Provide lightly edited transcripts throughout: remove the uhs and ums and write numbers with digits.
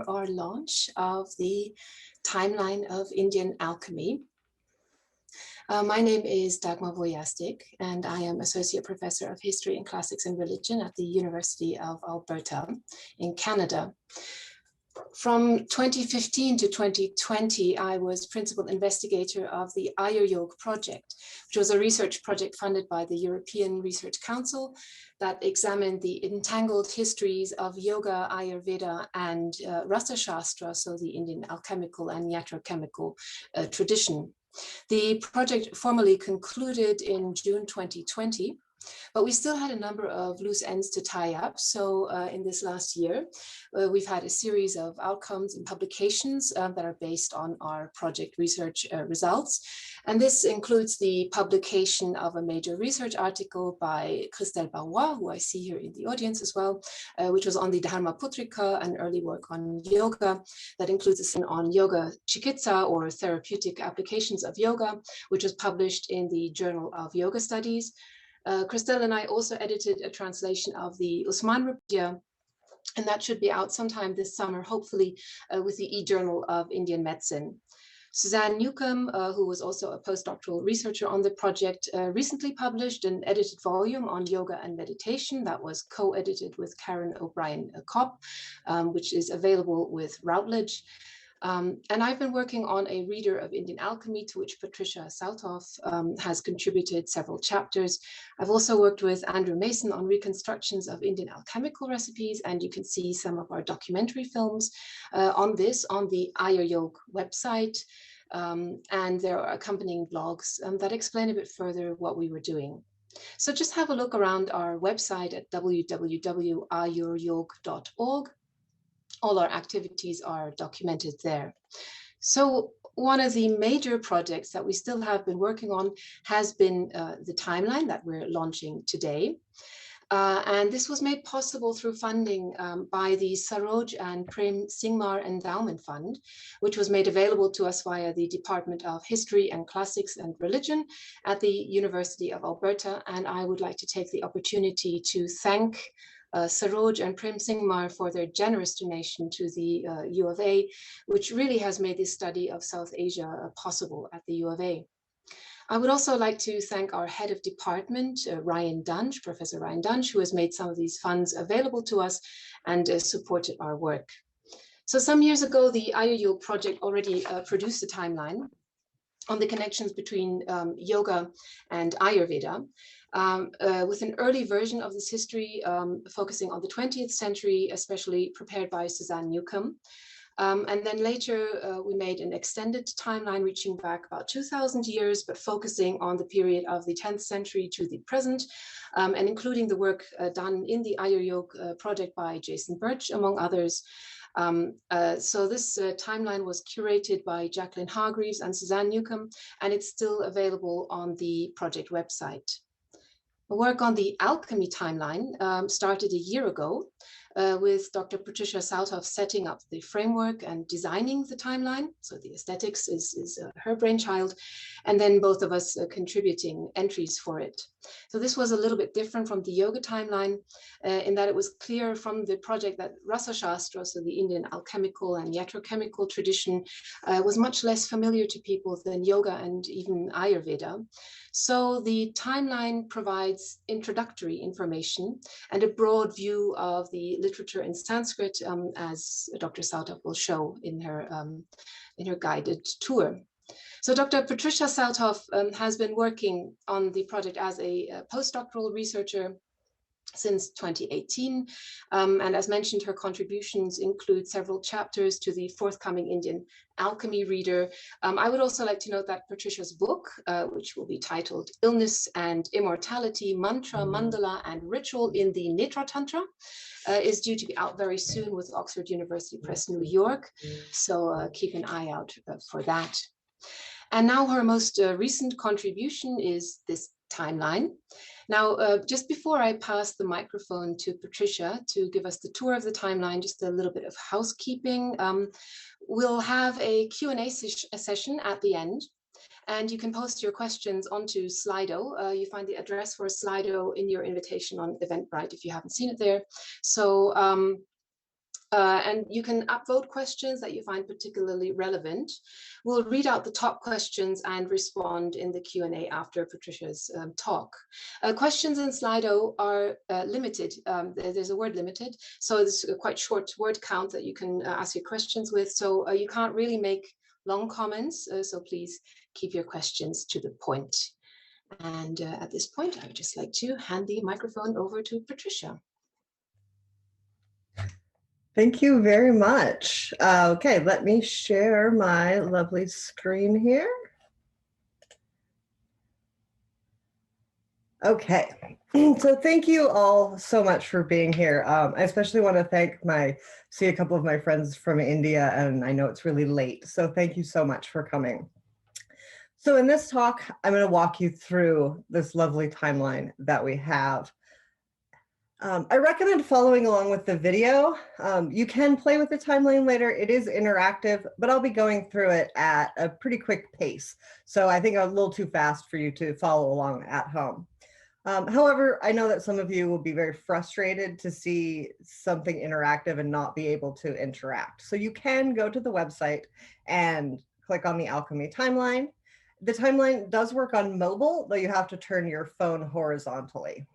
for our launch of the timeline of Indian alchemy. My name is Dagmar Wujastyk, and I am Associate Professor of History and Classics and Religion at the University of Alberta in Canada. From 2015 to 2020, I was principal investigator of the AyurYog project, which was a research project funded by the European Research Council that examined the entangled histories of yoga, Ayurveda, and Rasaśāstra, so the Indian alchemical and iatrochemical tradition. The project formally concluded in June 2020. But we still had a number of loose ends to tie up. So in this last year, we've had a series of outcomes and publications that are based on our project research results. And this includes the publication of a major research article by Christelle Barrois, who I see here in the audience as well, which was on the Dharma Putrika, an early work on yoga that includes a section on yoga chikitsa, or therapeutic applications of yoga, which was published in the Journal of Yoga Studies. Christelle and I also edited a translation of the Usman Report, and that should be out sometime this summer, hopefully with the e-Journal of Indian Medicine. Suzanne Newcomb, who was also a postdoctoral researcher on the project, recently published an edited volume on yoga and meditation that was co-edited with Karen O'Brien-Kopp, which is available with Routledge. And I've been working on a reader of Indian alchemy, to which Patricia Sauthoff has contributed several chapters. I've also worked with Andrew Mason on reconstructions of Indian alchemical recipes, and you can see some of our documentary films on this on the AyurYog website. And there are accompanying blogs that explain a bit further what we were doing. So just have a look around our website at www.ayuryog.org. All our activities are documented there. So one of the major projects that we still have been working on has been the timeline that we're launching today. And this was made possible through funding by the Saroj and Prem Singhmar Endowment Fund, which was made available to us via the Department of History and Classics and Religion at the University of Alberta. And I would like to take the opportunity to thank Saroj and Prem Singhmar for their generous donation to the U of A, which really has made this study of South Asia possible at the U of A. I would also like to thank our head of department, Ryan Dunge, Professor Ryan Dunge, who has made some of these funds available to us and supported our work. So some years ago, the AyurYog project already produced a timeline on the connections between yoga and Ayurveda. With an early version of this history focusing on the 20th century, especially prepared by Suzanne Newcomb. And then later we made an extended timeline reaching back about 2,000 years, but focusing on the period of the 10th century to the present, and including the work done in the AyurYog project by Jason Birch, among others. So this timeline was curated by Jacqueline Hargreaves and Suzanne Newcomb, and it's still available on the project website. The work on the alchemy timeline started a year ago with Dr. Patricia Sauthoff setting up the framework and designing the timeline. So the aesthetics is her brainchild, and then both of us contributing entries for it. So this was a little bit different from the yoga timeline in that it was clear from the project that Rasaśāstra, so the Indian alchemical and iatrochemical tradition, was much less familiar to people than yoga and even Ayurveda. So the timeline provides introductory information and a broad view of the literature in Sanskrit, as Dr. Sauthoff will show in her guided tour. So Dr. Patricia Sauthoff has been working on the project as a postdoctoral researcher since 2018. And as mentioned, her contributions include several chapters to the forthcoming Indian alchemy reader. I would also like to note that Patricia's book, which will be titled Illness and Immortality, Mantra, Mandala, and Ritual in the Netra Tantra, is due to be out very soon with Oxford University Press, New York. So keep an eye out for that. And now her most recent contribution is this timeline. Now, just before I pass the microphone to Patricia to give us the tour of the timeline, just a little bit of housekeeping. We'll have a Q&A session at the end, and you can post your questions onto Slido. You find the address for Slido in your invitation on Eventbrite if you haven't seen it there. So And you can upvote questions that you find particularly relevant. We'll read out the top questions and respond in the Q&A after Patricia's talk. Questions in Slido are limited. There's a word limited, so there's a quite short word count that you can ask your questions with. So you can't really make long comments, so please keep your questions to the point. And at this point, I would just like to hand the microphone over to Patricia. Thank you very much. Okay, let me share my lovely screen here. Okay, so thank you all so much for being here. I especially want to see a couple of my friends from India, and I know it's really late, so thank you so much for coming. So in this talk, I'm going to walk you through this lovely timeline that we have. I recommend following along with the video. You can play with the timeline later. It is interactive, but I'll be going through it at a pretty quick pace. So I think I'm a little too fast for you to follow along at home. However, I know that some of you will be very frustrated to see something interactive and not be able to interact. So you can go to the website and click on the Alchemy timeline. The timeline does work on mobile, though you have to turn your phone horizontally.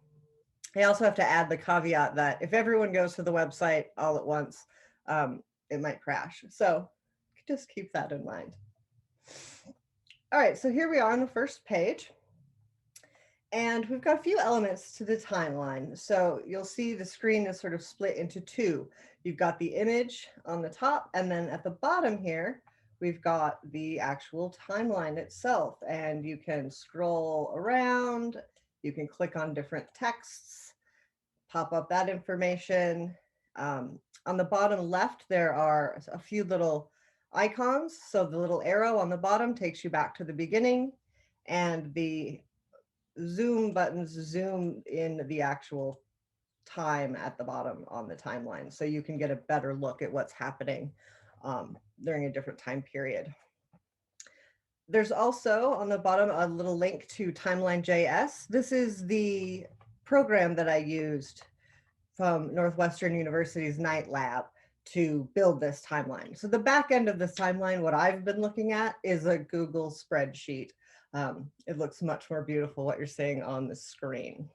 I also have to add the caveat that if everyone goes to the website all at once, it might crash. So just keep that in mind. All right, so here we are on the first page. And we've got a few elements to the timeline. So you'll see the screen is sort of split into two. You've got the image on the top, and then at the bottom here, we've got the actual timeline itself. And you can scroll around, you can click on different texts, pop up that information. On the bottom left, there are a few little icons. So the little arrow on the bottom takes you back to the beginning, and the zoom buttons zoom in the actual time at the bottom on the timeline. So you can get a better look at what's happening during a different time period. There's also on the bottom a little link to Timeline.js. This is the program that I used from Northwestern University's Night Lab to build this timeline. So the back end of this timeline, what I've been looking at is a Google spreadsheet. It looks much more beautiful what you're seeing on the screen.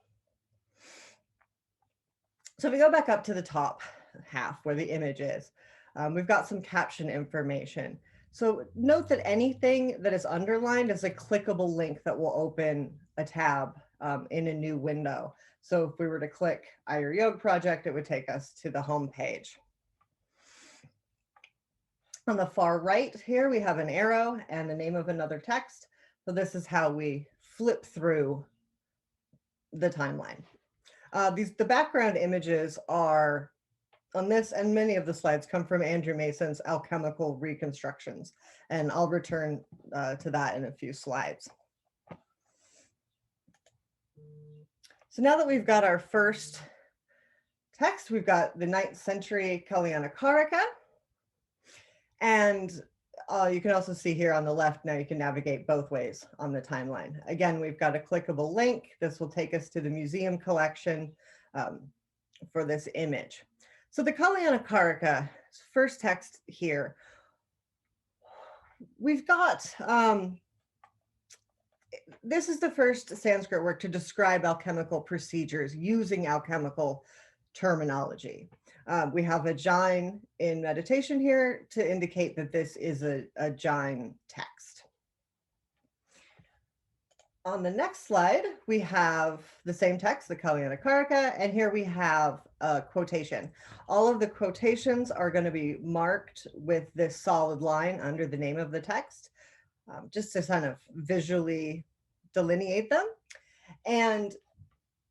So if we go back up to the top half where the image is, we've got some caption information. So note that anything that is underlined is a clickable link that will open a tab in a new window. So if we were to click AyurYog project, it would take us to the home page. On the far right here, we have an arrow and the name of another text. So this is how we flip through the timeline. The background images are on this, and many of the slides come from Andrew Mason's alchemical reconstructions, and I'll return to that in a few slides. So now that we've got our first text, we've got the 9th century Kalyannakarika, and you can also see here on the left, now you can navigate both ways on the timeline. Again, we've got a clickable link. This will take us to the museum collection for this image. So the Kalyannakarika, first text here, we've got, this is the first Sanskrit work to describe alchemical procedures using alchemical terminology. We have a Jain in meditation here to indicate that this is a Jain text. On the next slide, we have the same text, the Kalyannakarika, and here we have a quotation. All of the quotations are going to be marked with this solid line under the name of the text, just to kind of visually delineate them. And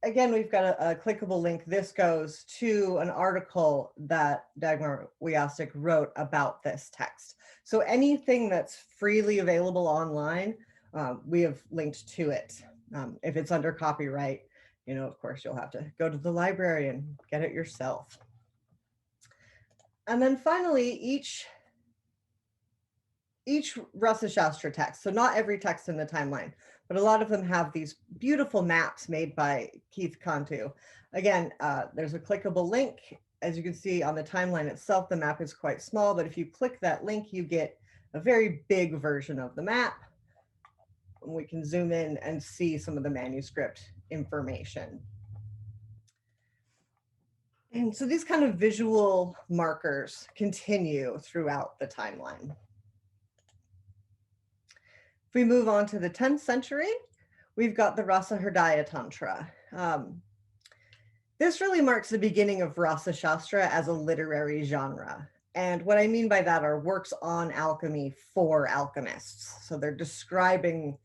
again, we've got a clickable link. This goes to an article that Dagmar Wujastyk wrote about this text. So anything that's freely available online, we have linked to it. If it's under copyright, you know, of course, you'll have to go to the library and get it yourself. And then finally, each Rasaśāstra text, so not every text in the timeline, but a lot of them have these beautiful maps made by Keith Cantu. Again, there's a clickable link as you can see on the timeline itself, the map is quite small, but if you click that link, you get a very big version of the map. We can zoom in and see some of the manuscript information. And so these kind of visual markers continue throughout the timeline. If we move on to the 10th century, we've got the Rasa Tantra. This really marks the beginning of Rasaśāstra as a literary genre. And what I mean by that are works on alchemy for alchemists. So they're describing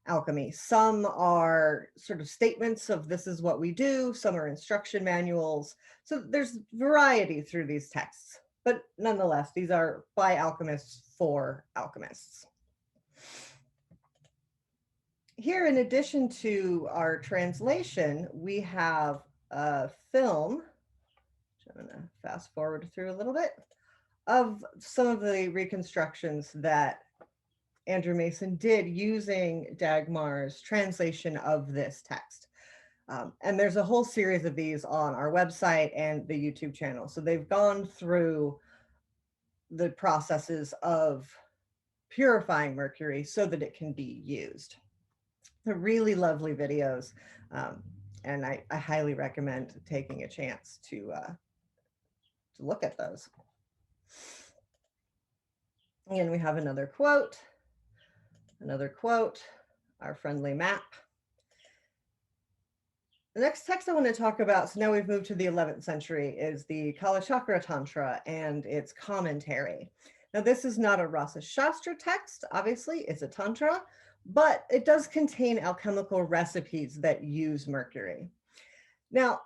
alchemy. Some are sort of statements of this is what we do. Some are instruction manuals. So there's variety through these texts, but nonetheless, these are by alchemists for alchemists. Here, in addition to our translation, we have a film, which I'm going to fast forward through a little bit, of some of the reconstructions that Andrew Mason did using Dagmar's translation of this text. And there's a whole series of these on our website and the YouTube channel. So they've gone through the processes of purifying mercury so that it can be used. They're really lovely videos. And I highly recommend taking a chance to look at those. And we have another quote, our friendly map. The next text I want to talk about, so now we've moved to the 11th century, is the Kalachakra Tantra and its commentary. Now, this is not a Rasaśāstra text, obviously, it's a Tantra, but it does contain alchemical recipes that use mercury. Now,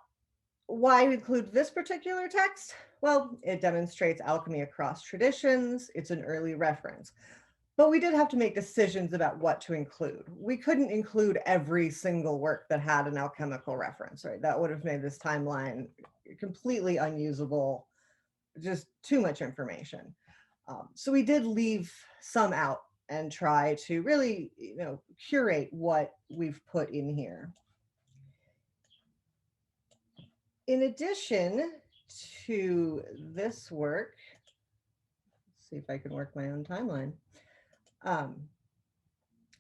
why include this particular text? Well, it demonstrates alchemy across traditions. It's an early reference. But we did have to make decisions about what to include. We couldn't include every single work that had an alchemical reference, right? That would have made this timeline completely unusable, just too much information. So we did leave some out and try to really, curate what we've put in here. In addition to this work, let's see if I can work my own timeline.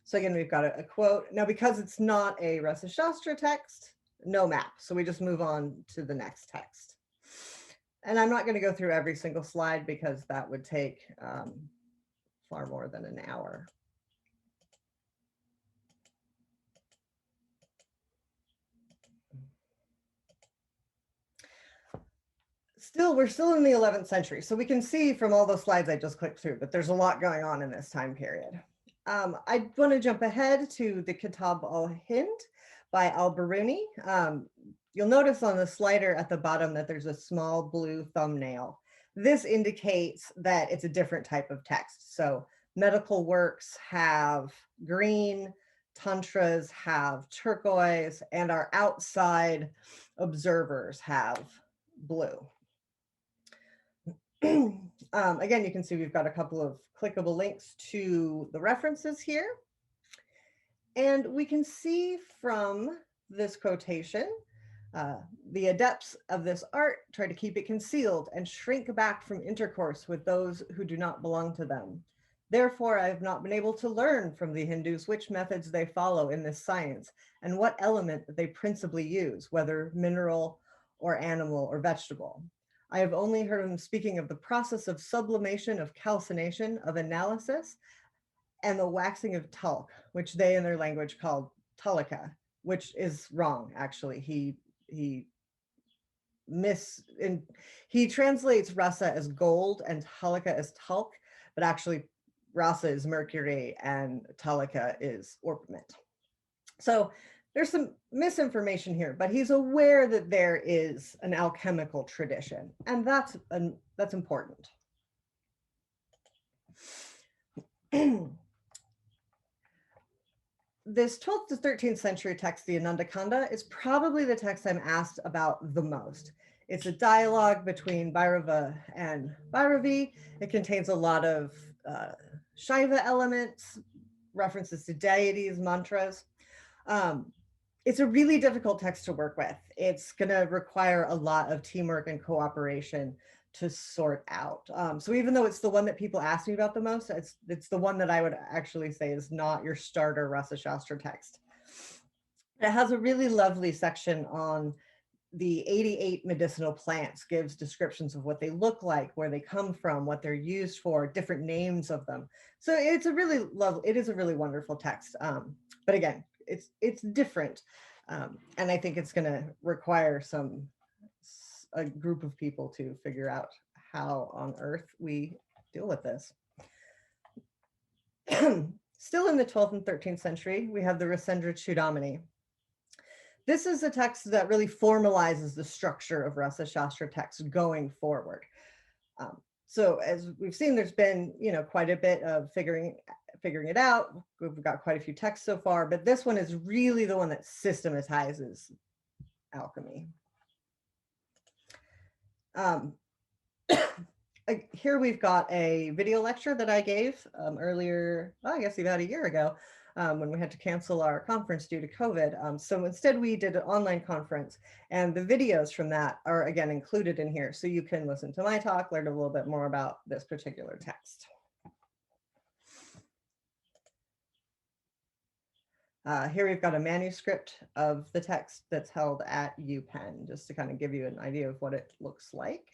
So again, we've got a quote. Now, because it's not a Rasaśāstra text, no map. So we just move on to the next text. And I'm not going to go through every single slide because that would take far more than an hour. We're still in the 11th century. So we can see from all those slides I just clicked through that there's a lot going on in this time period. I want to jump ahead to the Kitab al-Hind by al-Biruni. You'll notice on the slider at the bottom that there's a small blue thumbnail. This indicates that it's a different type of text. So medical works have green, tantras have turquoise, and our outside observers have blue. Again, you can see we've got a couple of clickable links to the references here. And we can see from this quotation, the adepts of this art try to keep it concealed and shrink back from intercourse with those who do not belong to them. Therefore, I have not been able to learn from the Hindus which methods they follow in this science and what element that they principally use, whether mineral or animal or vegetable. I have only heard them speaking of the process of sublimation, of calcination, of analysis, and the waxing of talc, which they in their language called talika, which is wrong, actually. He translates rasa as gold and talika as talc, but actually rasa is mercury and talika is orpiment. So there's some misinformation here, but he's aware that there is an alchemical tradition, and that's important. This 12th to 13th century text, the Ananda Kanda, is probably the text I'm asked about the most. It's a dialogue between Bhairava and Bhairavi. It contains a lot of Shaiva elements, references to deities, mantras. it's a really difficult text to work with. It's going to require a lot of teamwork and cooperation to sort out. So even though it's the one that people ask me about the most, it's the one that I would actually say is not your starter Rasaśāstra text. It has a really lovely section on the 88 medicinal plants, gives descriptions of what they look like, where they come from, what they're used for, different names of them. So it's a really lovely, it is a really wonderful text. But again, it's different. And I think it's going to require a group of people to figure out how on earth we deal with this. Still in the 12th and 13th century, we have the Rasendra Chudamani. This is a text that really formalizes the structure of Rasaśāstra texts going forward. So as we've seen, there's been, quite a bit of figuring it out. We've got quite a few texts so far, but this one is really the one that systematizes alchemy. Here we've got a video lecture that I gave earlier, I guess about a year ago, when we had to cancel our conference due to COVID. So instead we did an online conference, and the videos from that are again included in here. So you can listen to my talk, learn a little bit more about this particular text. Here we've got a manuscript of the text that's held at UPenn, just to kind of give you an idea of what it looks like.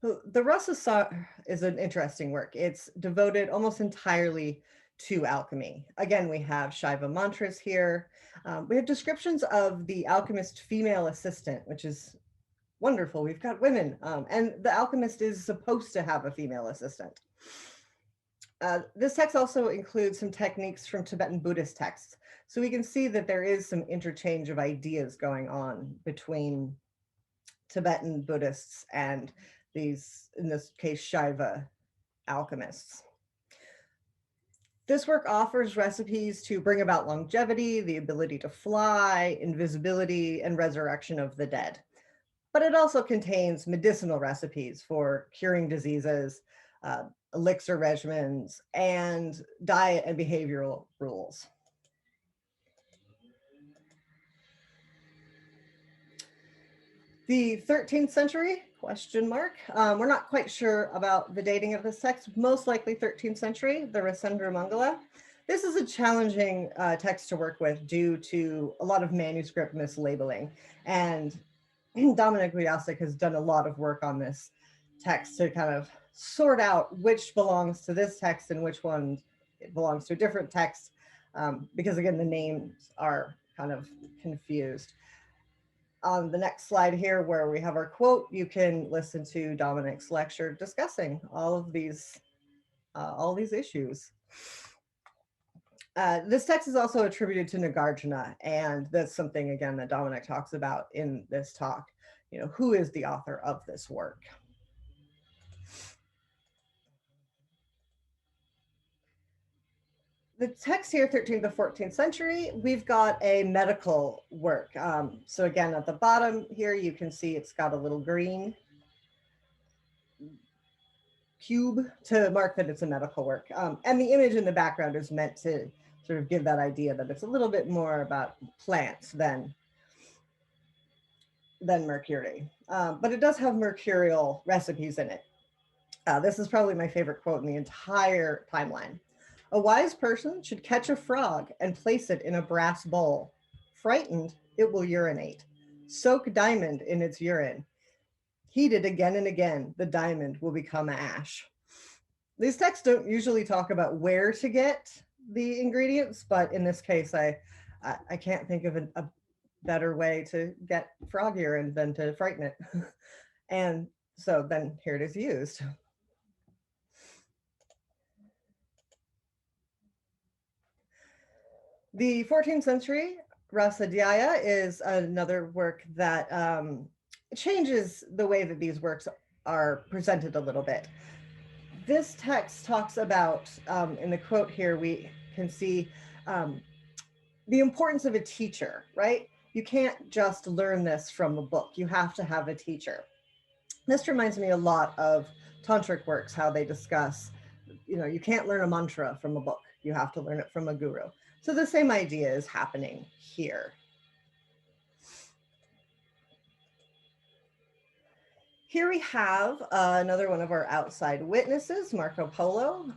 The Rasaśāstra is an interesting work. It's devoted almost entirely to alchemy. Again, we have Shiva mantras here. We have descriptions of the alchemist female assistant, which is wonderful. We've got women, and the alchemist is supposed to have a female assistant. This text also includes some techniques from Tibetan Buddhist texts. So we can see that there is some interchange of ideas going on between Tibetan Buddhists and these, in this case, Shiva alchemists. This work offers recipes to bring about longevity, the ability to fly, invisibility, and resurrection of the dead. But it also contains medicinal recipes for curing diseases, elixir regimens, and diet and behavioral rules. The 13th century, question mark. We're not quite sure about the dating of this text, most likely 13th century, the Rasendra Mangala. This is a challenging text to work with due to a lot of manuscript mislabeling. And Dominic Wujastyk has done a lot of work on this text to kind of sort out which belongs to this text and which one belongs to a different text, because again, the names are kind of confused. On the next slide here, where we have our quote, you can listen to Dominic's lecture discussing all these issues. This text is also attributed to Nagarjuna, and that's something, again, that Dominic talks about in this talk. Who is the author of this work? The text here, 13th to 14th century, we've got a medical work. So again, at the bottom here, you can see it's got a little green cube to mark that it's a medical work. And the image in the background is meant to sort of give that idea that it's a little bit more about plants than mercury. But it does have mercurial recipes in it. This is probably my favorite quote in the entire timeline. A wise person should catch a frog and place it in a brass bowl. Frightened, it will urinate. Soak diamond in its urine. Heat it again and again, the diamond will become ash. These texts don't usually talk about where to get the ingredients, but in this case, I can't think of a better way to get frog urine than to frighten it. And so then here it is used. The 14th century Rasadhyaya is another work that changes the way that these works are presented a little bit. This text talks about, in the quote here, we can see the importance of a teacher, right? You can't just learn this from a book. You have to have a teacher. This reminds me a lot of tantric works, how they discuss, you can't learn a mantra from a book. You have to learn it from a guru. So the same idea is happening here. Here we have another one of our outside witnesses, Marco Polo.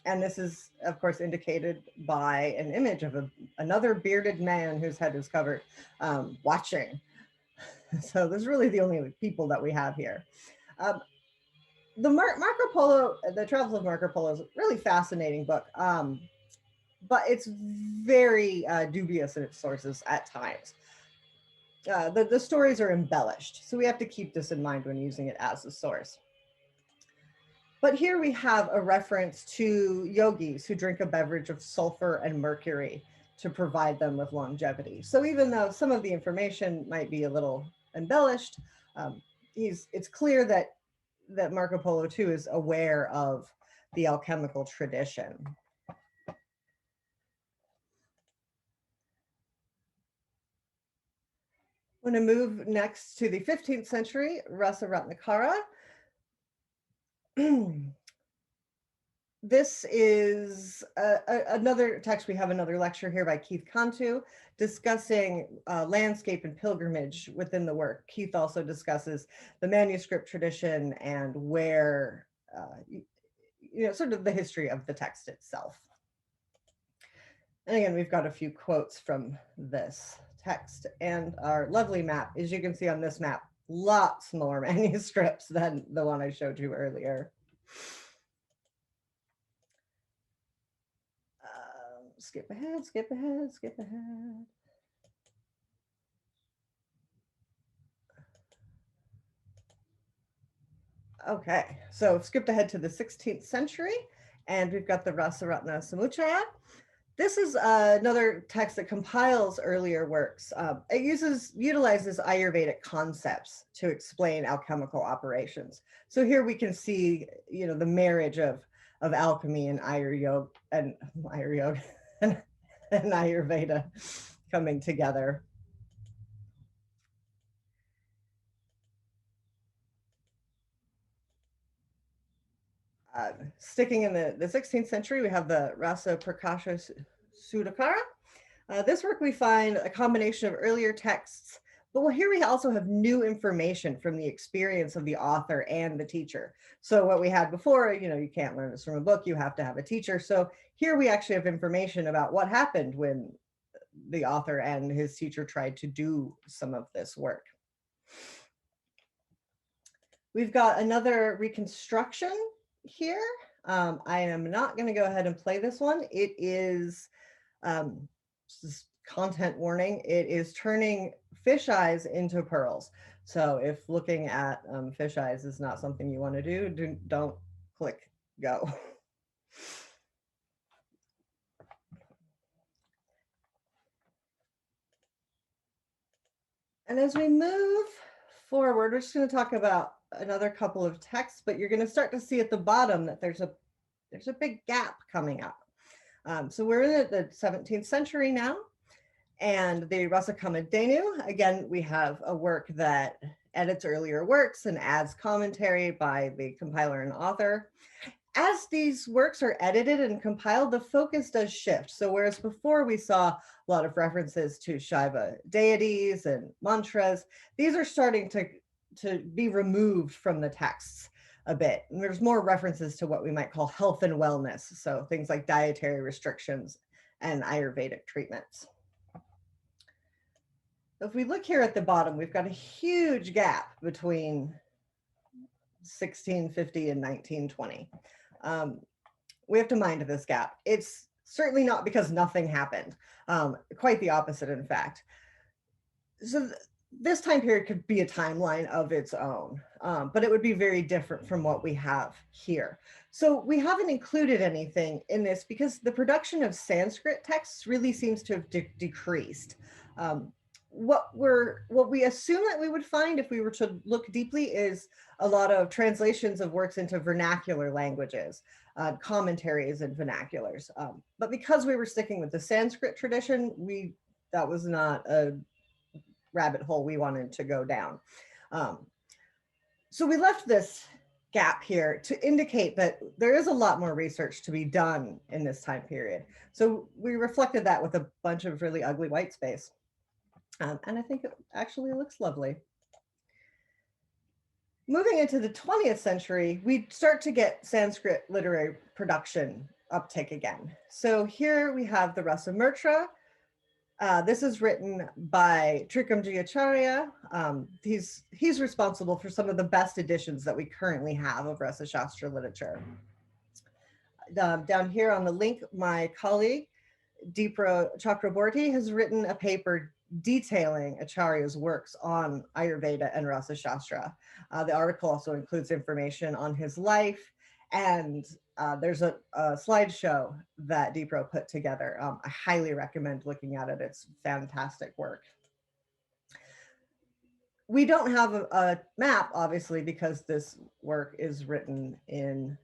And this is, of course, indicated by an image of another bearded man whose head is covered, watching. So there's really the only people that we have here. The Marco Polo, The Travels of Marco Polo is a really fascinating book, but it's very dubious in its sources at times. The stories are embellished, so we have to keep this in mind when using it as a source. But here we have a reference to yogis who drink a beverage of sulfur and mercury to provide them with longevity. So even though some of the information might be a little embellished, it's clear that Marco Polo too is aware of the alchemical tradition. I'm going to move next to the 15th century Rasaśāstra. This is another text. We have another lecture here by Keith Cantu discussing landscape and pilgrimage within the work. Keith also discusses the manuscript tradition and where, sort of the history of the text itself. And again, we've got a few quotes from this text, and our lovely map. As you can see on this map, lots more manuscripts than the one I showed you earlier. Skip ahead, skip ahead, skip ahead. Okay, so skipped ahead to the 16th century, and we've got the Rasaśāstra. This is another text that compiles earlier works. It utilizes Ayurvedic concepts to explain alchemical operations. So here we can see, the marriage of alchemy and AyurYog and Ayurveda coming together. Sticking in the 16th century, we have the Rasa Prakasha Sudakara. This work we find a combination of earlier texts, but here we also have new information from the experience of the author and the teacher. So what we had before, you can't learn this from a book, you have to have a teacher. So here we actually have information about what happened when the author and his teacher tried to do some of this work. We've got another reconstruction here. I am not going to go ahead and play this one. It is this content warning. It is turning fish eyes into pearls. So if looking at fish eyes is not something you want to do, don't click go. And as we move forward, we're just going to talk about another couple of texts, but you're going to start to see at the bottom that there's a big gap coming up. So we're in the 17th century now, and the Rasakamedenu, again, we have a work that edits earlier works and adds commentary by the compiler and author. As these works are edited and compiled, the focus does shift. So whereas before we saw a lot of references to Shiva deities and mantras, these are starting to be removed from the texts a bit. And there's more references to what we might call health and wellness. So things like dietary restrictions and Ayurvedic treatments. If we look here at the bottom, we've got a huge gap between 1650 and 1920. We have to mind this gap. It's certainly not because nothing happened. Quite the opposite, in fact. So this time period could be a timeline of its own, but it would be very different from what we have here. So we haven't included anything in this because the production of Sanskrit texts really seems to have decreased. What we assume that we would find if we were to look deeply is a lot of translations of works into vernacular languages, commentaries and vernaculars. But because we were sticking with the Sanskrit tradition, that was not a rabbit hole we wanted to go down. So we left this gap here to indicate that there is a lot more research to be done in this time period. So we reflected that with a bunch of really ugly white space. And I think it actually looks lovely. Moving into the 20th century, we start to get Sanskrit literary production uptick again. So here we have the Rasaśāstra. This is written by Trikamji Acharya. He's responsible for some of the best editions that we currently have of Rasaśāstra literature. Down here on the link, my colleague, Deepra Chakraborty, has written a paper detailing Acharya's works on Ayurveda and Rasaśāstra. The article also includes information on his life, and there's a slideshow that Deepra put together. I highly recommend looking at it. It's fantastic work. We don't have a map, obviously, because this work is written in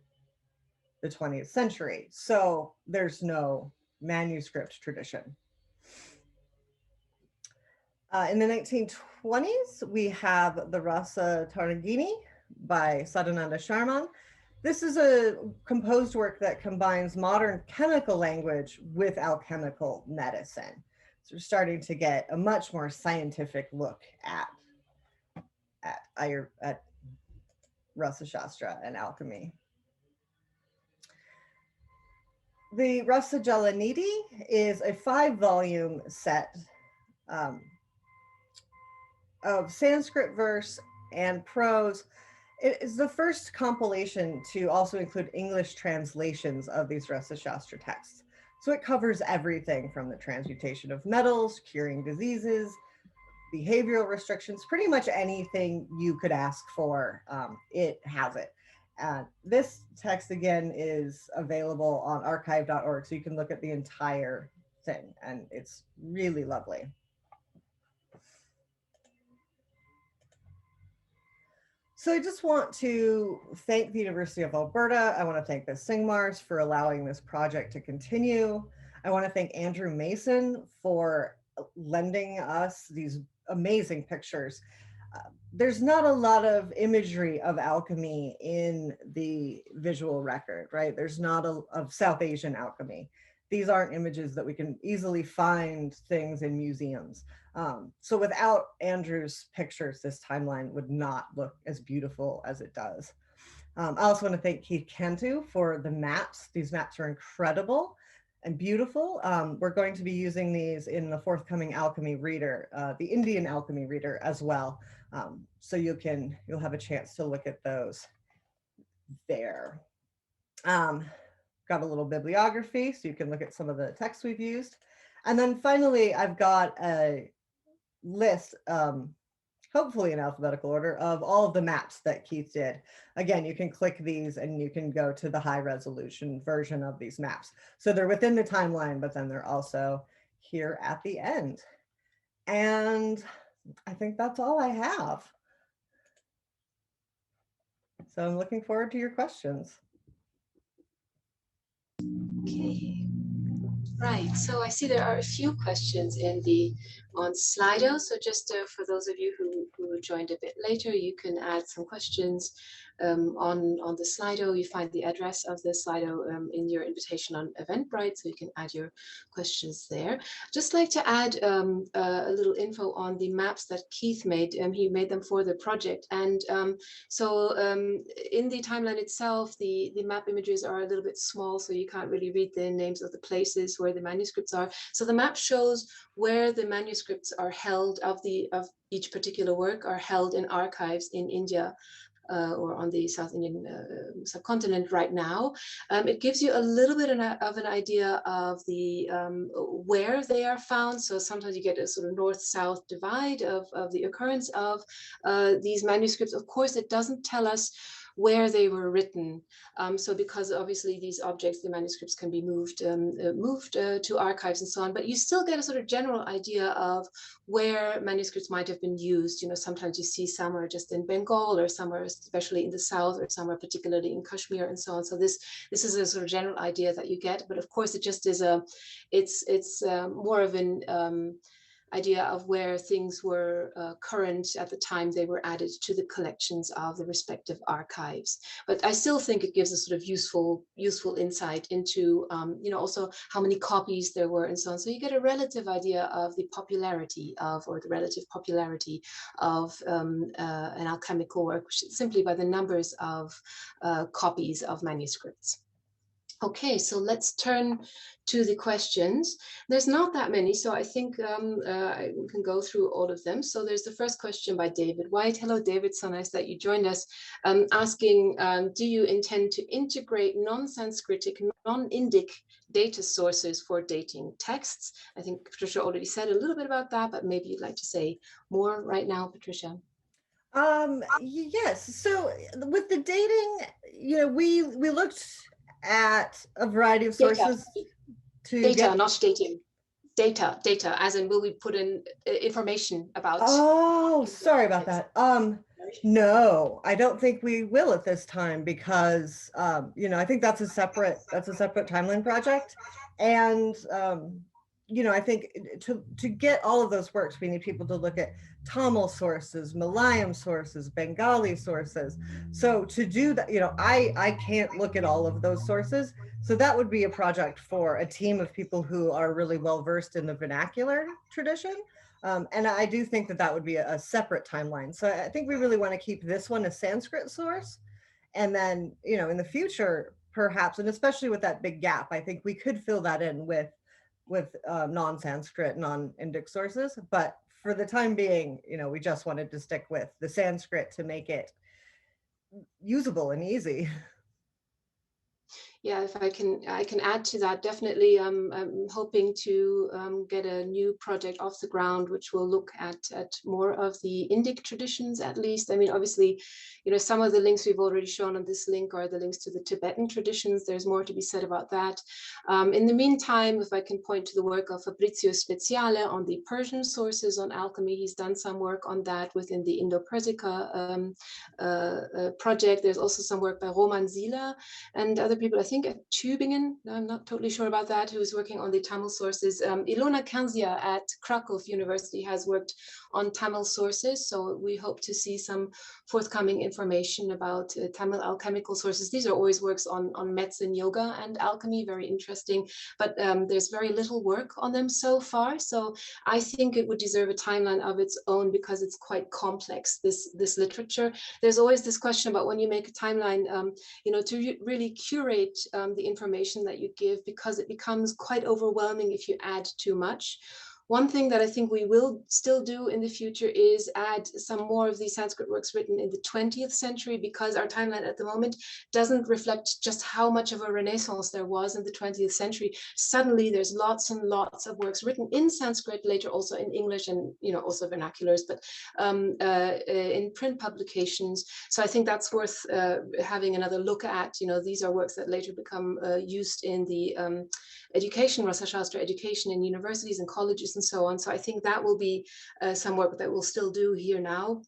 the 20th century. So there's no manuscript tradition. In the 1920s, we have the Rasa Tarangini by Sadananda Sharman. This is a composed work that combines modern chemical language with alchemical medicine. So we're starting to get a much more scientific look at Rasaśāstra and alchemy. The Rasa Jalanidhi is a 5-volume set of Sanskrit verse and prose. It is the first compilation to also include English translations of these Rasaśāstra texts. So it covers everything from the transmutation of metals, curing diseases, behavioral restrictions, pretty much anything you could ask for, it has it. This text, again, is available on archive.org, so you can look at the entire thing, and it's really lovely. So I just want to thank the University of Alberta. I want to thank the Singhmars for allowing this project to continue. I want to thank Andrew Mason for lending us these amazing pictures. There's not a lot of imagery of alchemy in the visual record, right? There's not of South Asian alchemy. These aren't images that we can easily find things in museums. So without Andrew's pictures, this timeline would not look as beautiful as it does. I also want to thank Keith Cantu for the maps. These maps are incredible and beautiful. We're going to be using these in the forthcoming alchemy reader, the Indian alchemy reader as well. So you'll have a chance to look at those there. Got a little bibliography, so you can look at some of the texts we've used. And then finally, I've got a list, hopefully in alphabetical order, of all of the maps that Keith did. Again, you can click these and you can go to the high resolution version of these maps. So they're within the timeline, but then they're also here at the end. And I think that's all I have. So I'm looking forward to your questions. Okay, right. So I see there are a few questions on Slido. So just for those of you who joined a bit later, you can add some questions on the Slido. You find the address of the Slido in your invitation on Eventbrite, so you can add your questions there. Just like to add a little info on the maps that Keith made. He made them for the project, and so in the timeline itself, the map images are a little bit small, so you can't really read the names of the places where the manuscripts are. So the map shows where the manuscripts are held of each particular work are held in archives in India. Or on the South Indian subcontinent right now. It gives you a little bit of an idea of the where they are found. So sometimes you get a sort of north-south divide of the occurrence of these manuscripts. Of course, it doesn't tell us where they were written. So because obviously these objects, the manuscripts can be moved to archives and so on, but you still get a sort of general idea of where manuscripts might have been used. You know, sometimes you see some are just in Bengal, or some are especially in the south, or some are particularly in Kashmir and so on. So this is a sort of general idea that you get, but of course it just is it's more of an idea of where things were current at the time they were added to the collections of the respective archives. But I still think it gives a sort of useful insight into, also how many copies there were and so on. So you get a relative idea of the popularity of, or the relative popularity of an alchemical work simply by the numbers of copies of manuscripts. Okay, so let's turn to the questions. There's not that many, so I think I can go through all of them. So there's the first question by David White. Hello, David, so nice that you joined us. Asking, do you intend to integrate non-Sanskritic, non-Indic data sources for dating texts? I think Patricia already said a little bit about that, but maybe you'd like to say more right now, Patricia. Yes, so with the dating, we looked at a variety of sources data, not dating. Data, as in will we put in information about? Oh, sorry about that. No, I don't think we will at this time because I think that's a separate timeline project, and I think to get all of those works, we need people to look at Tamil sources, Malayalam sources, Bengali sources. So to do that, I can't look at all of those sources. So that would be a project for a team of people who are really well versed in the vernacular tradition. And I do think that would be a separate timeline. So I think we really want to keep this one a Sanskrit source. And then, in the future, perhaps, and especially with that big gap, I think we could fill that in with non-Sanskrit, non-Indic sources. But for the time being, we just wanted to stick with the Sanskrit to make it usable and easy. Yeah, if I can add to that, definitely. I'm hoping to get a new project off the ground, which will look at more of the Indic traditions, at least. I mean, obviously, some of the links we've already shown on this link are the links to the Tibetan traditions. There's more to be said about that. In the meantime, if I can point to the work of Fabrizio Speziale on the Persian sources on alchemy, he's done some work on that within the Indo-Persica project. There's also some work by Roman Zila and other people, I think at Tübingen, I'm not totally sure about that, who's working on the Tamil sources. Ilona Kanzia at Krakow University has worked on Tamil sources, so we hope to see some forthcoming information about Tamil alchemical sources. These are always works on medicine, yoga, and alchemy, very interesting, but there's very little work on them so far, so I think it would deserve a timeline of its own because it's quite complex, this literature. There's always this question about when you make a timeline, to really curate the information that you give, because it becomes quite overwhelming if you add too much. One thing that I think we will still do in the future is add some more of these Sanskrit works written in the 20th century, because our timeline at the moment doesn't reflect just how much of a renaissance there was in the 20th century. Suddenly there's lots and lots of works written in Sanskrit, later also in English and also vernaculars, but in print publications. So I think that's worth having another look at. These are works that later become used in the education, Rasaśāstra education in universities and colleges and so on. So I think that will be some work that we'll still do here now.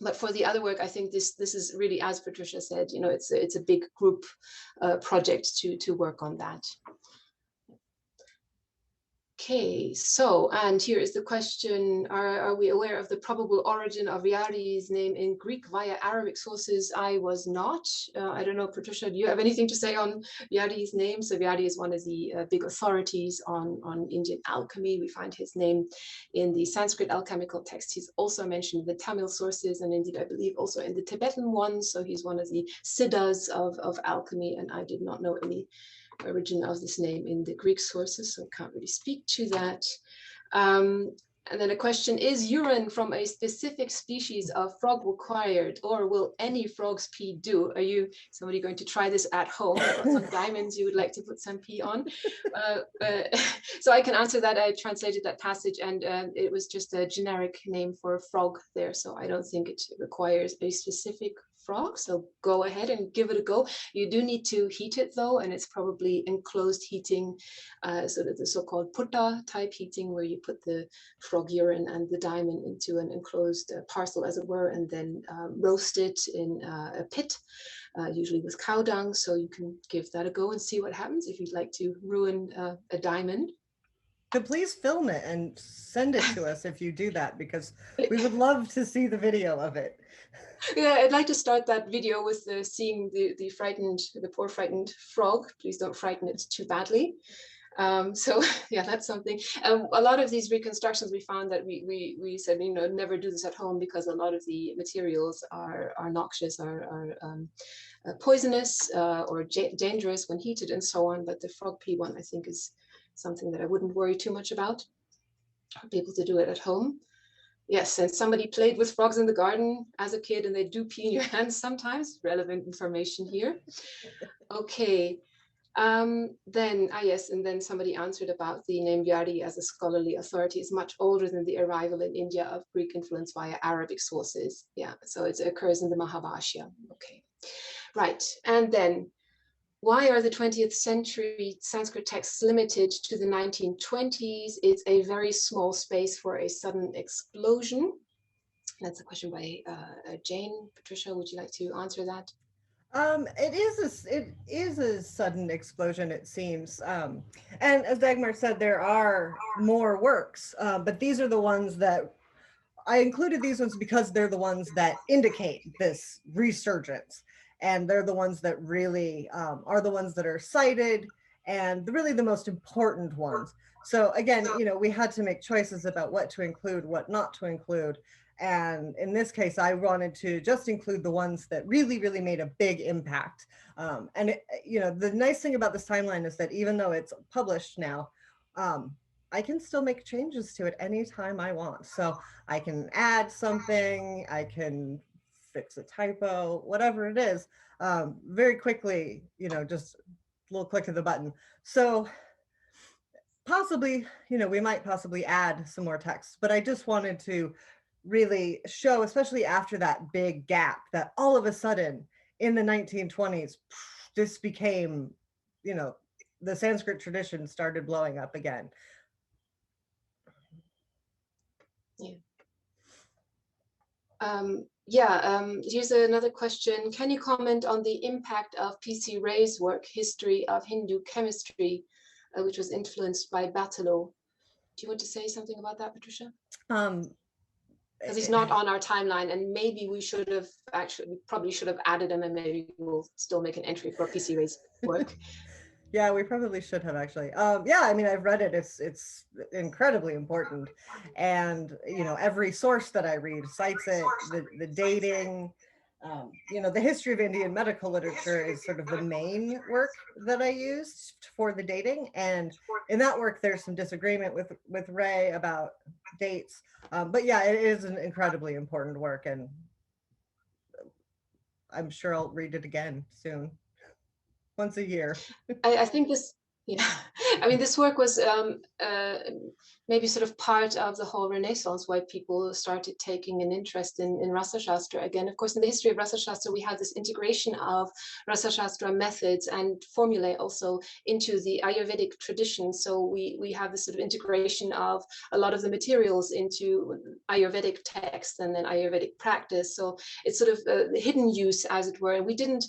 But for the other work, I think this is really, as Patricia said, it's a big group project to work on that. Okay, so, and here is the question, are we aware of the probable origin of Yari's name in Greek via Arabic sources? I was not. I don't know, Patricia, do you have anything to say on Yari's name? So Yari is one of the big authorities on Indian alchemy. We find his name in the Sanskrit alchemical text. He's also mentioned in the Tamil sources, and indeed, I believe, also in the Tibetan ones. So he's one of the siddhas of alchemy, and I did not know any origin of this name in the Greek sources, so I can't really speak to that. And then a question, is urine from a specific species of frog required, or will any frog's pee do? Are you somebody going to try this at home? I've got some diamonds you would like to put some pee on. So I can answer that. I translated that passage, and it was just a generic name for frog there, so I don't think it requires a specific frog, so go ahead and give it a go. You do need to heat it though, and it's probably enclosed heating, so that the so-called putta type heating, where you put the frog urine and the diamond into an enclosed parcel, as it were, and then roast it in a pit, usually with cow dung. So you can give that a go and see what happens if you'd like to ruin a diamond. please film it and send it to us if you do that, because we would love to see the video of it. Yeah, I'd like to start that video with seeing the poor frightened frog. Please don't frighten it too badly. So yeah, that's something. A lot of these reconstructions, we found that we said, you know, never do this at home, because a lot of the materials are noxious, are poisonous, or dangerous when heated and so on. But the frog pea one, I think, is something that I wouldn't worry too much about. I'll be able to do it at home. Yes, and somebody played with frogs in the garden as a kid, and they do pee in your hands sometimes. Relevant information here. Okay. Yes, and then somebody answered about the name Yari as a scholarly authority is much older than the arrival in India of Greek influence via Arabic sources. Yeah, so it occurs in the Mahabhashya. Okay, right. And then, why are the 20th century Sanskrit texts limited to the 1920s? It's a very small space for a sudden explosion. That's a question by Jane. Patricia, would you like to answer that? It is a sudden explosion, it seems. And as Dagmar said, there are more works, but these are the ones that I included, these ones because they're the ones that indicate this resurgence. And they're the ones that really are the ones that are cited, and really the most important ones. So again, you know, we had to make choices about what to include, what not to include. And in this case, I wanted to just include the ones that really, really made a big impact. You know, the nice thing about this timeline is that even though it's published now, I can still make changes to it anytime I want. So I can add something, I can fix a typo, whatever it is, very quickly, you know, just a little click of the button. So possibly, you know, we might possibly add some more text, but I just wanted to really show, especially after that big gap, that all of a sudden in the 1920s, this became, you know, the Sanskrit tradition started blowing up again. Yeah. Here's another question. Can you comment on the impact of P.C. Ray's work, History of Hindu Chemistry, which was influenced by Batelot? Do you want to say something about that, Patricia? Because he's not on our timeline, and maybe we should have probably should have added him, and maybe we'll still make an entry for P.C. Ray's work. Yeah, we probably should have actually. Yeah, I mean, I've read it. It's incredibly important, and you know, every source that I read cites it. The dating, you know, the history of Indian medical literature is sort of the main work that I used for the dating, and in that work, there's some disagreement with Ray about dates, but yeah, it is an incredibly important work, and I'm sure I'll read it again soon. Once a year. I think this, yeah, I mean, this work was maybe sort of part of the whole Renaissance, why people started taking an interest in Rasaśāstra again. Of course, in the history of Rasaśāstra, we have this integration of Rasaśāstra methods and formulae also into the Ayurvedic tradition. So we have this sort of integration of a lot of the materials into Ayurvedic text and then Ayurvedic practice. So it's sort of the hidden use, as it were. And we didn't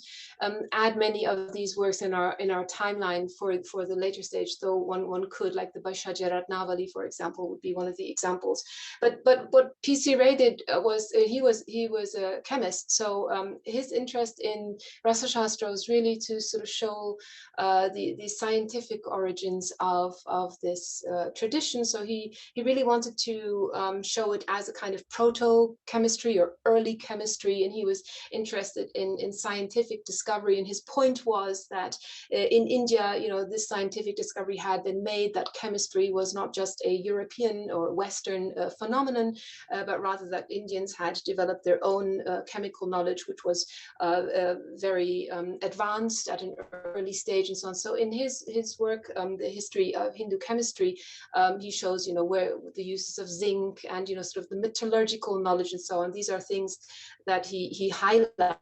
add many of these works in our timeline for the later stage, though one could, like the Bhaishya Ratnavali, for example, would be one of the examples. But what P.C. Ray did was he was a chemist, so his interest in Rasaśāstra was really to sort of show the scientific origins of this tradition. So he really wanted to show it as a kind of proto-chemistry or early chemistry, and he was interested in scientific discovery. And his point was that in India, you know, this scientific discovery had been made that chemistry was not just a European or Western phenomenon, but rather that Indians had developed their own chemical knowledge, which was very advanced at an early stage and so on. So in his work, the history of Hindu chemistry, he shows, you know, where the uses of zinc and, you know, sort of the metallurgical knowledge and so on. These are things that he highlights.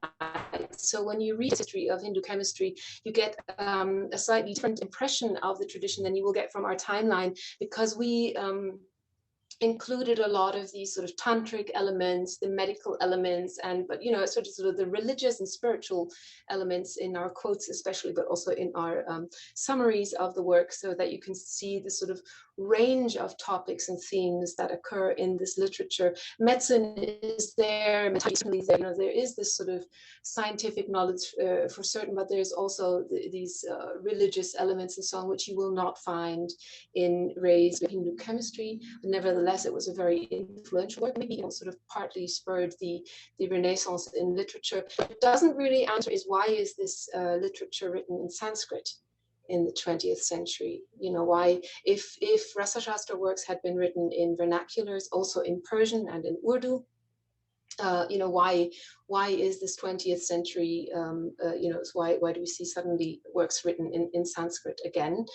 So when you read the history of Hindu chemistry, you get a slightly different impression of the tradition than you will get from our timeline, because we included a lot of these sort of tantric elements, the medical elements, but sort of the religious and spiritual elements in our quotes especially, but also in our summaries of the work, so that you can see the sort of range of topics and themes that occur in this literature. Medicine is there, meditation is there, there is this sort of scientific knowledge for certain, but there's also these religious elements and so on, which you will not find in Ray's Hindu chemistry. But nevertheless, it was a very influential work, maybe sort of partly spurred the Renaissance in literature. But it doesn't really answer is why is this literature written in Sanskrit in the 20th century? Why, if Rasaśāstra works had been written in vernaculars, also in Persian and in Urdu, why is this 20th century, why do we see suddenly works written in Sanskrit again?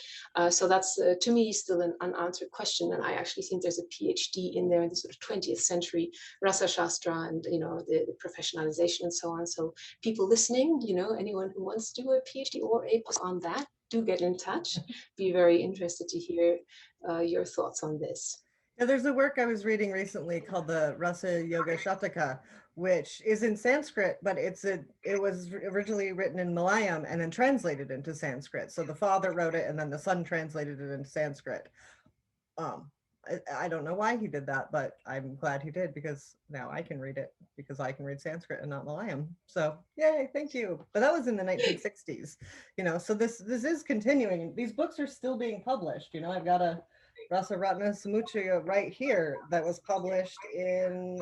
So that's, to me, still an unanswered question. And I actually think there's a PhD in there in the sort of 20th century Rasaśāstra and, the professionalization and so on. So people listening, anyone who wants to do a PhD or a post on that, do get in touch. Be very interested to hear your thoughts on this. Yeah, there's a work I was reading recently called the Rasa Yoga Shataka, which is in Sanskrit, but it was originally written in Malayalam and then translated into Sanskrit. So the father wrote it and then the son translated it into Sanskrit. I don't know why he did that, but I'm glad he did, because now I can read it, because I can read Sanskrit and not Malayalam. So yay, thank you. But that was in the 1960s, so this is continuing. These books are still being published. I've got a Rasaratna Samuchaya right here that was published in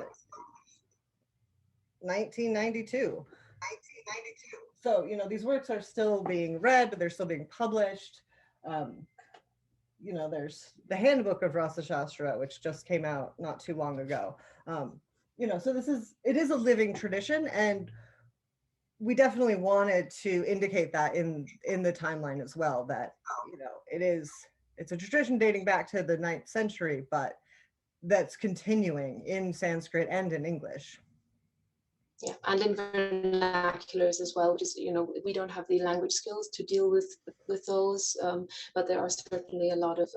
1992. So, these works are still being read, they're still being published. There's the Handbook of Rasaśāstra, which just came out not too long ago. So it is a living tradition, and we definitely wanted to indicate that in the timeline as well, that, it's a tradition dating back to the 9th century, but that's continuing in Sanskrit and in English. Yeah, and in vernaculars as well, which is, we don't have the language skills to deal with those, but there are certainly a lot of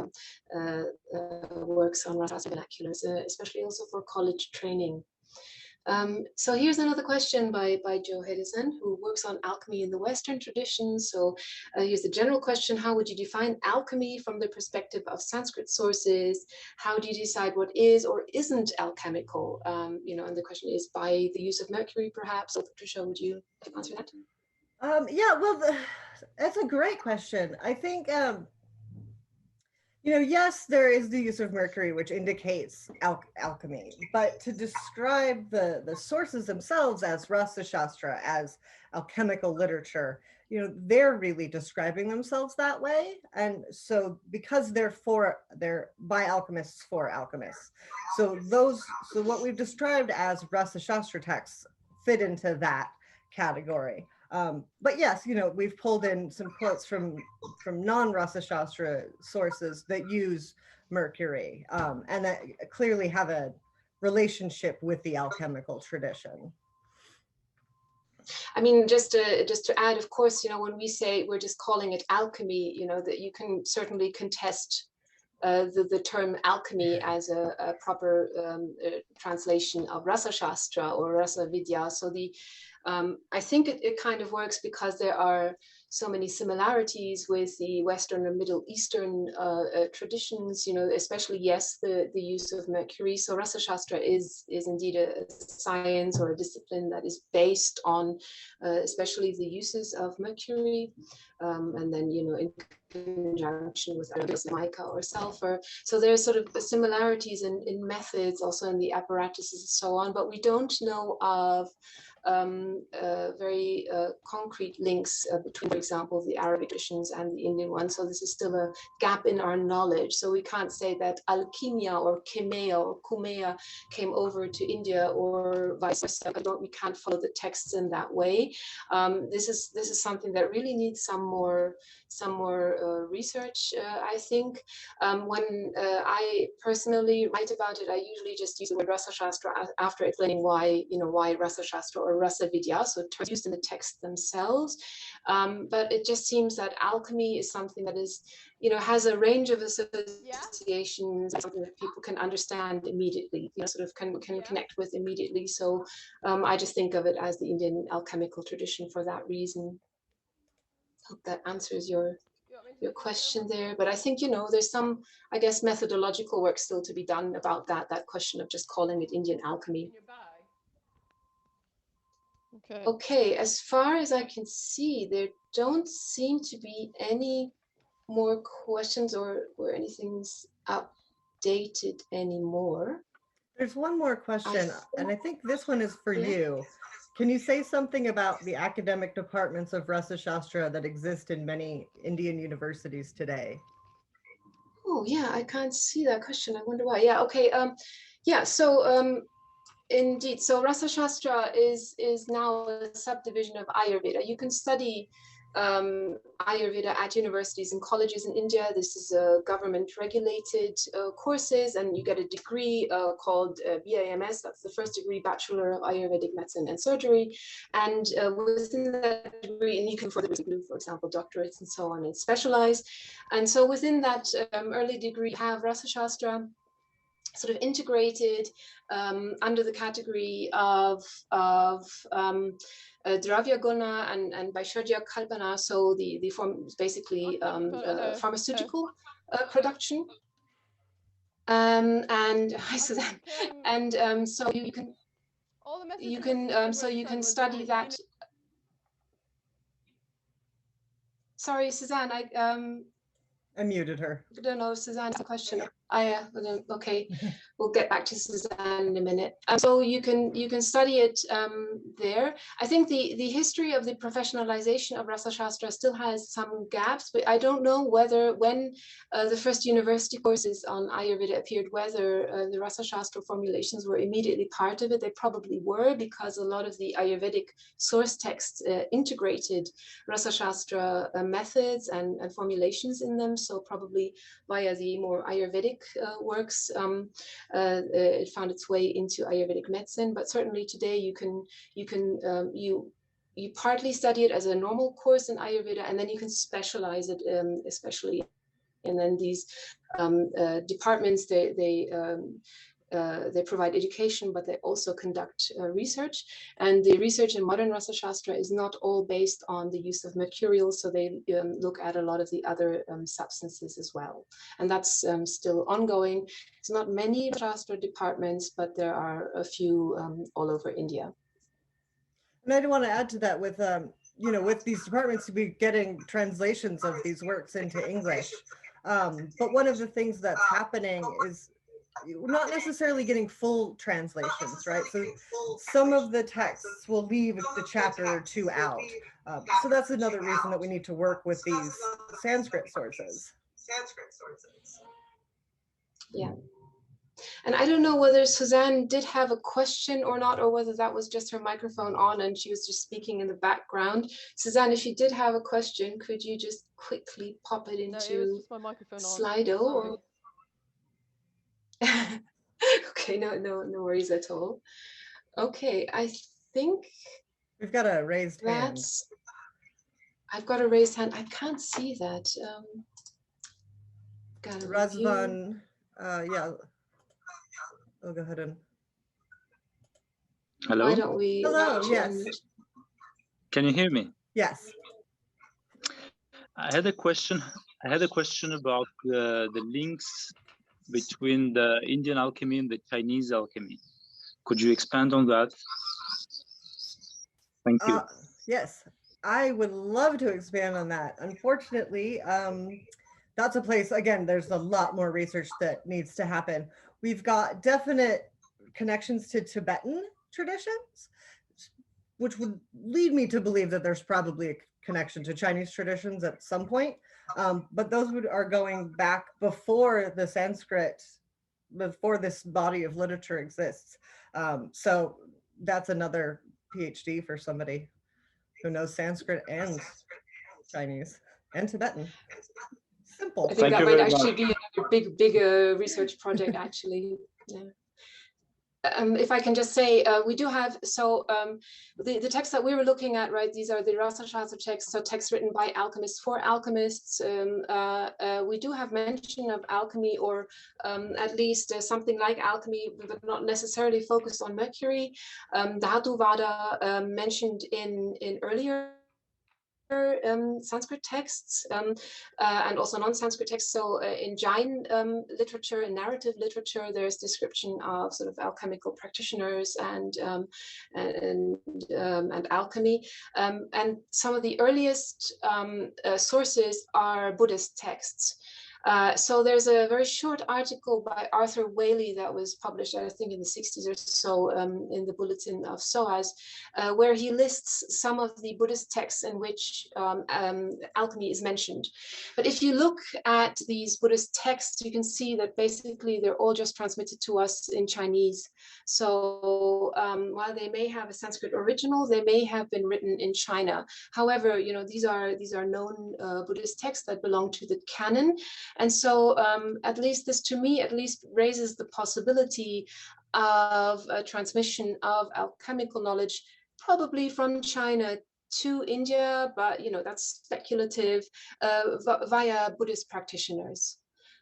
works on Rasaśāstra vernaculars, especially also for college training. So here's another question by Joe Hedison, who works on alchemy in the Western tradition. So here's the general question: how would you define alchemy from the perspective of Sanskrit sources? How do you decide what is or isn't alchemical? And the question is by the use of mercury, perhaps. So Patricia, would you answer that? Yeah, well, that's a great question. I think, yes, there is the use of mercury, which indicates alchemy, but to describe the sources themselves as Rasaśāstra, as alchemical literature, they're really describing themselves that way. And so because they're by alchemists for alchemists. So what we've described as Rasaśāstra texts fit into that category. But yes, we've pulled in some quotes from non-Rasaśāstra sources that use mercury, and that clearly have a relationship with the alchemical tradition. I mean, just to add, of course, when we say we're just calling it alchemy, that you can certainly contest the term alchemy as a proper translation of Rasaśāstra or Rasavidya. So I think it kind of works because there are so many similarities with the Western and Middle Eastern traditions, especially, yes, the use of mercury. So Rasaśāstra is indeed a science or a discipline that is based on especially the uses of mercury, and then, in conjunction with mica or sulfur. So there's sort of similarities in methods, also in the apparatuses and so on, but we don't know of very concrete links between, for example, the Arabic traditions and the Indian ones. So this is still a gap in our knowledge. So we can't say that alchemia or chemia or kumea came over to India or vice versa. We can't follow the texts in that way. This is something that really needs some more research, I think. When I personally write about it, I usually just use the word Rasaśāstra after explaining why Rasaśāstra or Rasa Vidya, so terms used in the text themselves. But it just seems that alchemy is something that is, has a range of associations, something that people can understand immediately, sort of can connect with immediately. So I just think of it as the Indian alchemical tradition for that reason. Hope that answers your question there. But I think, there's some, I guess, methodological work still to be done about that question of just calling it Indian alchemy. Okay, as far as I can see, there don't seem to be any more questions or anything's updated anymore. There's one more question, and I think this one is for you. Can you say something about the academic departments of Rasaśāstra that exist in many Indian universities today? Oh yeah, I can't see that question. I wonder why. Yeah, okay. Yeah, so indeed, so Rasaśāstra is now a subdivision of Ayurveda. You can study Ayurveda at universities and colleges in India. This is a government regulated courses, and you get a degree called BAMS. That's the first degree, Bachelor of Ayurvedic Medicine and Surgery. And within that degree, and you can further do, for example, doctorates and so on, and specialize. And so within that early degree, you have Rasaśāstra sort of integrated under the category of Dravya Guna and Vaishya Kalpana, so the form is basically pharmaceutical production. And hi Suzanne, and so you can study that. Sorry, Suzanne, I muted her. I don't know if Suzanne's the question. Okay, we'll get back to Suzanne in a minute. So you can study it there. I think the history of the professionalization of Rasaśāstra still has some gaps, but I don't know whether when the first university courses on Ayurveda appeared, whether the Rasaśāstra formulations were immediately part of it. They probably were, because a lot of the Ayurvedic source texts integrated Rasaśāstra methods and formulations in them. So probably via the more Ayurvedic works, it found its way into Ayurvedic medicine. But certainly today you partly study it as a normal course in Ayurveda, and then you can specialize it, especially. And then these departments, they provide education, but they also conduct research. And the research in modern Rasaśāstra is not all based on the use of mercurial, so they look at a lot of the other substances as well. And that's still ongoing. It's not many Rasaśāstra departments, but there are a few all over India. And I want to add to that with, with these departments to be getting translations of these works into English. But one of the things that's happening is not necessarily getting full translations, right? So some of the texts will leave the chapter or two out. So that's another reason that we need to work with these Sanskrit sources. Yeah. And I don't know whether Suzanne did have a question or not, or whether that was just her microphone on and she was just speaking in the background. Suzanne, if you did have a question, could you just quickly pop it into Slido? Or... Okay, no worries at all. Okay, I think we've got a raised hand. I've got a raised hand. I can't see that. Razvan, yeah. I'll go ahead and. Hello. Why don't we? Hello. Yes. Can you hear me? Yes. I had a question. About the links between the Indian alchemy and the Chinese alchemy. Could you expand on that? Thank you. Yes, I would love to expand on that. Unfortunately, that's a place, again, there's a lot more research that needs to happen. We've got definite connections to Tibetan traditions, which would lead me to believe that there's probably a connection to Chinese traditions at some point. But those are going back before the Sanskrit, before this body of literature exists. So that's another PhD for somebody who knows Sanskrit and Chinese and Tibetan. Simple. I think that might actually be a big research project, actually. Yeah. if I can just say, we do have, so the texts that we were looking at, right, these are the Rasaśāstra texts, so texts written by alchemists for alchemists. We do have mention of alchemy, or at least something like alchemy, but not necessarily focused on mercury. Dhatu Vada mentioned in earlier Sanskrit texts and also non-Sanskrit texts. So in Jain literature, in narrative literature, there's description of sort of alchemical practitioners and alchemy. And some of the earliest sources are Buddhist texts. So there's a very short article by Arthur Whaley that was published, I think, in the 60s or so in the Bulletin of SOAS, where he lists some of the Buddhist texts in which alchemy is mentioned. But if you look at these Buddhist texts, you can see that basically they're all just transmitted to us in Chinese. So while they may have a Sanskrit original, they may have been written in China. However, you know, these are known Buddhist texts that belong to the canon. And so at least this, to me, at least raises the possibility of a transmission of alchemical knowledge, probably from China to India, but, you know, that's speculative, via Buddhist practitioners.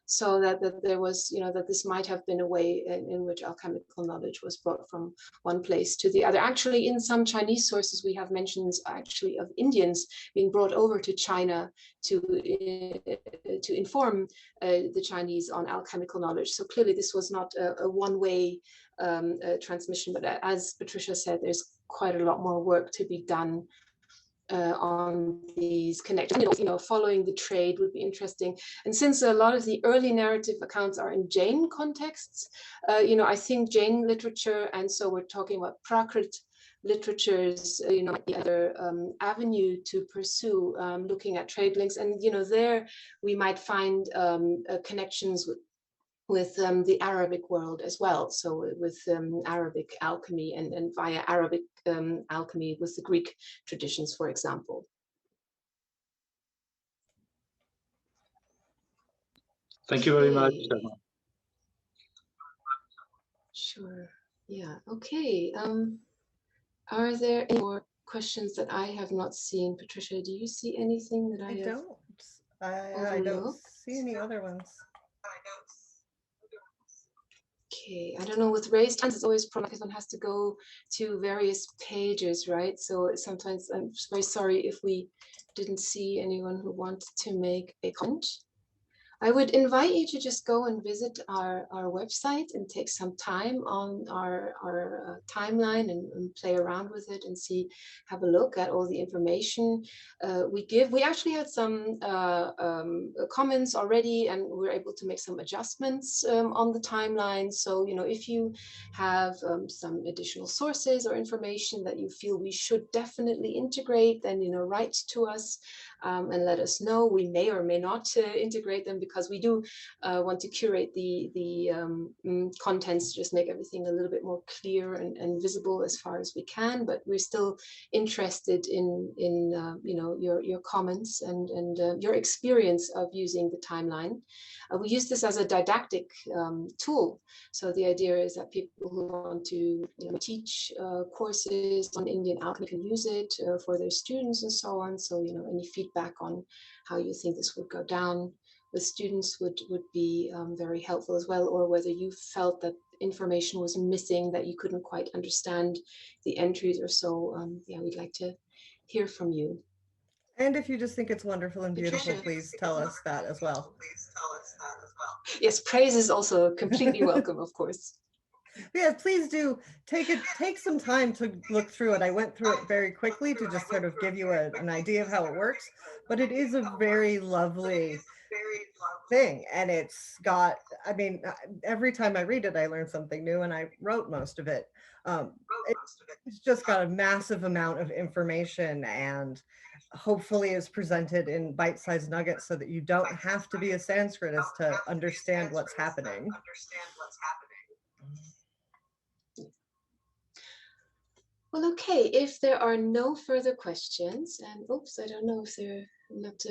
So that there was, you know, that this might have been a way in which alchemical knowledge was brought from one place to the other. Actually, in some Chinese sources, we have mentions actually of Indians being brought over to China to inform the Chinese on alchemical knowledge. So clearly this was not a one-way transmission, but as Patricia said, there's quite a lot more work to be done on these connections. You know, following the trade would be interesting. And since a lot of the early narrative accounts are in Jain contexts, you know, I think Jain literature, and so we're talking about Prakrit literatures, you know, the other avenue to pursue, looking at trade links. And, you know, there we might find connections with the Arabic world as well. So with Arabic alchemy and via Arabic alchemy with the Greek traditions, for example. Thank you very much. Sure. Yeah. Okay. Are there any more questions that I have not seen? Patricia, do you see anything that I don't see any other ones. Okay, I don't know, with raised hands, it's always problem because one has to go to various pages, right? So sometimes I'm very sorry if we didn't see anyone who wanted to make a comment. I would invite you to just go and visit our website and take some time on our timeline and play around with it and have a look at all the information we give. We actually had some comments already, and we're able to make some adjustments on the timeline. So, you know, if you have some additional sources or information that you feel we should definitely integrate, then, you know, write to us and let us know. We may or may not integrate them, because we do want to curate the contents, just make everything a little bit more clear and visible as far as we can. But we're still interested in you know, your comments and your experience of using the timeline. We use this as a didactic tool. So the idea is that people who want to, you know, teach courses on Indian alchemy can use it for their students and so on. So, you know, any feedback on how you think this would go down with students would be very helpful as well, or whether you felt that information was missing, that you couldn't quite understand the entries or so. Yeah, we'd like to hear from you. And if you just think it's wonderful and beautiful, please tell us that as well. Yes, praise is also completely welcome, of course. Yeah, please do take some time to look through it. I went through it very quickly to just sort of give you an idea of how it works, but it is a very lovely thing. And it's got, I mean, every time I read it, I learn something new, and I wrote most of it. It's just got a massive amount of information, and hopefully is presented in bite-sized nuggets so that you don't have to be a Sanskritist to understand what's happening. Well, okay, if there are no further questions, and oops, I don't know if they're not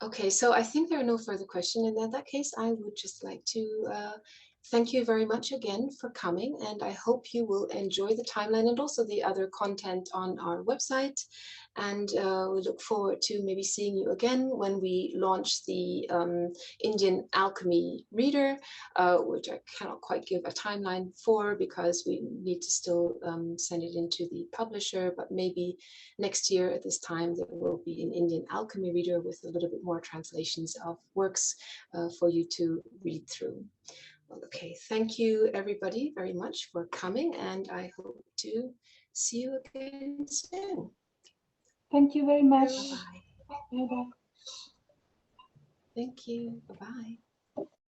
okay, so I think there are no further questions. And in that case, I would just like to thank you very much again for coming, and I hope you will enjoy the timeline and also the other content on our website. And we look forward to maybe seeing you again when we launch the Indian Alchemy Reader, which I cannot quite give a timeline for because we need to still send it into the publisher, but maybe next year at this time there will be an Indian Alchemy Reader with a little bit more translations of works for you to read through. Okay, thank you everybody very much for coming, and I hope to see you again soon. Thank you very much. Bye-bye. Bye-bye. Thank you. Bye-bye.